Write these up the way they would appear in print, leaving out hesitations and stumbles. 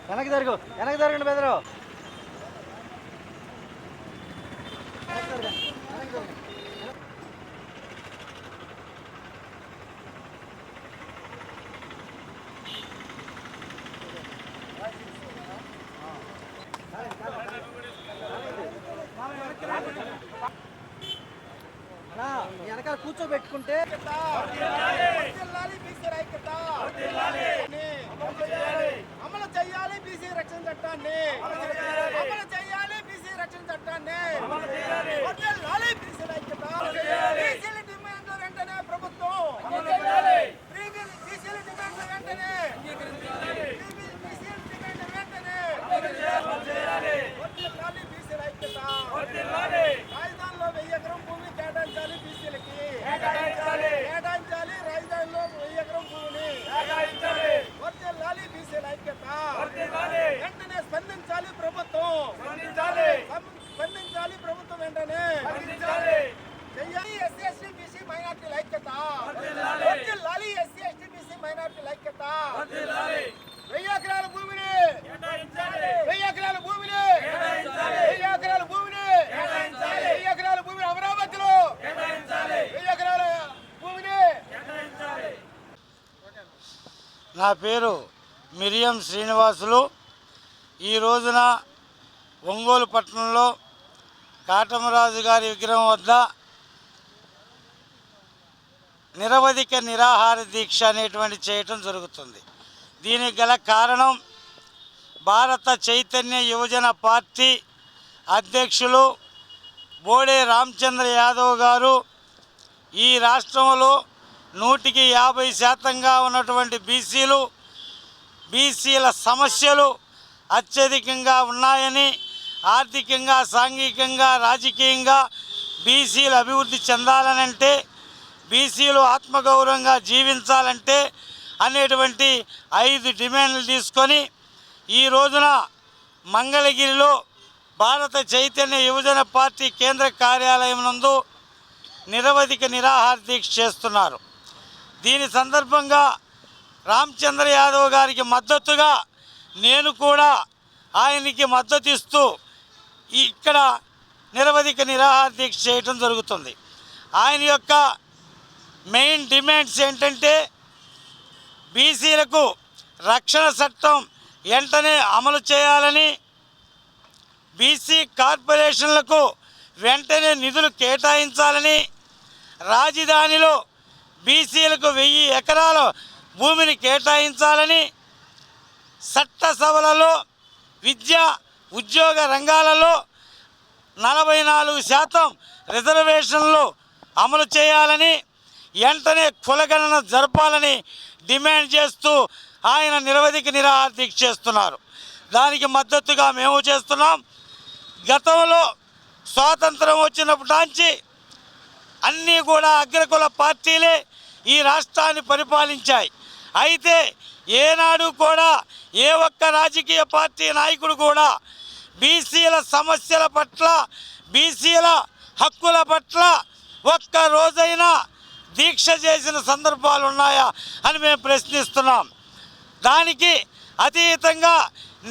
వెనక్కి జరగండి బెదరు. వెనకాల కూర్చోబెట్టుకుంటే అమలు చేయాలి బీసీ రక్షణ చట్టాన్ని, అమలు చేయాలి బీసీ రక్షణ చట్టాన్ని, బీసీల ఐక్యత, బీసీల డిమాండ్ల వెంటనే ప్రభుత్వం, బీసీల డిమాండ్ల వెంటనే, బీసీల డిమాండ్ల వెంటనే బీసీల ఐక్యత. రాజధానిలో 1000 ఎకరం భూమి కేటాయించాలి బీసీలకి, కేటాయించాలి. రాజధానిలో 1000 ఎకరం భూమిని వర్ధిల్లాలి బీసీల ఐక్యత. వెంటనే స్పందించాలి ప్రభుత్వం, స్పందించాలి ప్రభుత్వం వెంటనే. చెయ్యాలి ఎస్సీ ఎస్టీ బీసీ మైనార్టీల ఐక్యత, వర్ధిల్లాలి ఎస్సీ ఎస్టీ బీసీ మైనార్టీల ఐక్యత. 1000 ఎకరాల భూమిని, 1000 ఎకరాల భూమిని, 1000 ఎకరాల భూమిని, 1000 ఎకరాల భూమిని అమరావతిలో 1000 ఎకరాల భూమిని. నా పేరు మిరియం శ్రీనివాసులు. ఈ రోజున ఒంగోలు పట్టణంలో కాటమరాజు గారి విగ్రహం వద్ద నిరవధిక నిరాహార దీక్ష అనేటువంటి చేయటం జరుగుతుంది. దీనికి గల కారణం భారత చైతన్య యువజన పార్టీ అధ్యక్షులు బోడే రామచంద్ర యాదవ్ గారు ఈ రాష్ట్రంలో 100% ఉన్నటువంటి బీసీల సమస్యలు అత్యధికంగా ఉన్నాయని, ఆర్థికంగా, సాంఘికంగా, రాజకీయంగా బీసీలు అభివృద్ధి చెందాలనంటే, బీసీలు ఆత్మగౌరవంగా జీవించాలంటే అనేటువంటి 5 డిమాండ్లు తీసుకొని ఈ రోజున మంగళగిరిలో భారత చైతన్య యువజన పార్టీ కేంద్ర కార్యాలయం నందు నిరవధిక నిరాహార దీక్ష చేస్తున్నారు. దీని సందర్భంగా రామచంద్ర యాదవ్ గారికి మద్దతుగా నేను కూడా ఆయనకి మద్దతు ఇస్తూ ఇక్కడ నిరవధిక నిరాహార దీక్ష చేయటం జరుగుతుంది. ఆయన యొక్క మెయిన్ డిమాండ్స్ ఏంటంటే, బీసీలకు రక్షణ చట్టం వెంటనే అమలు చేయాలని, బీసీ కార్పొరేషన్లకు వెంటనే నిధులు కేటాయించాలని, రాజధానిలో బీసీలకు 1000 ఎకరాల భూమిని కేటాయించాలని, చట్టసభలలో విద్యా ఉద్యోగ రంగాలలో 44% రిజర్వేషన్లు అమలు చేయాలని, వెంటనే కులగణన జరపాలని డిమాండ్ చేస్తూ ఆయన నిరవధిక నిరాహార దీక్ష చేస్తున్నారు. దానికి మద్దతుగా మేము చేస్తున్నాం. గతంలో స్వాతంత్రం వచ్చినప్పటి నుంచి అన్నీ కూడా అగ్రకుల పార్టీలే ఈ రాష్ట్రాన్ని పరిపాలించాయి. అయితే ఏనాడు కూడా ఏ ఒక్క రాజకీయ పార్టీ నాయకుడు కూడా బీసీల సమస్యల పట్ల, బీసీల హక్కుల పట్ల ఒక్క రోజైనా దీక్ష చేసిన సందర్భాలు ఉన్నాయా అని మేము ప్రశ్నిస్తున్నాం. దానికి అతీతంగా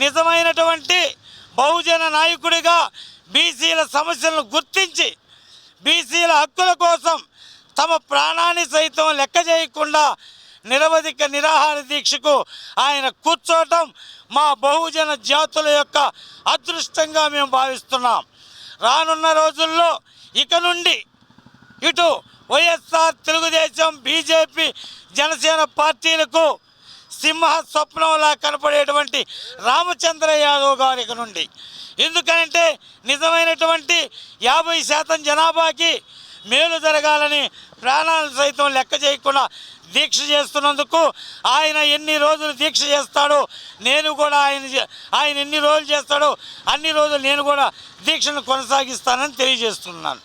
నిజమైనటువంటి బహుజన నాయకుడిగా బీసీల సమస్యలను గుర్తించి బీసీల హక్కుల కోసం తమ ప్రాణాన్ని సైతం లెక్క చేయకుండా నిరవధిక నిరాహార దీక్షకు ఆయన కూర్చోవటం మా బహుజన జాతుల యొక్క అదృష్టంగా మేము భావిస్తున్నాం. రానున్న రోజుల్లో ఇక నుండి ఇటు వైఎస్ఆర్, తెలుగుదేశం, బీజేపీ, జనసేన పార్టీలకు సింహ స్వప్నంలా కనపడేటువంటి రామచంద్ర యాదవ్ గారి ఇక నుండి, ఎందుకంటే నిజమైనటువంటి 50% జనాభాకి మేలు జరగాలని ప్రాణాలు సైతం లెక్క చేయకుండా దీక్ష చేస్తున్నందుకు ఆయన ఎన్ని రోజులు దీక్ష చేస్తాడో నేను కూడా ఆయన ఎన్ని రోజులు చేస్తాడో అన్ని రోజులు నేను కూడా దీక్షను కొనసాగిస్తానని తెలియజేస్తున్నాను.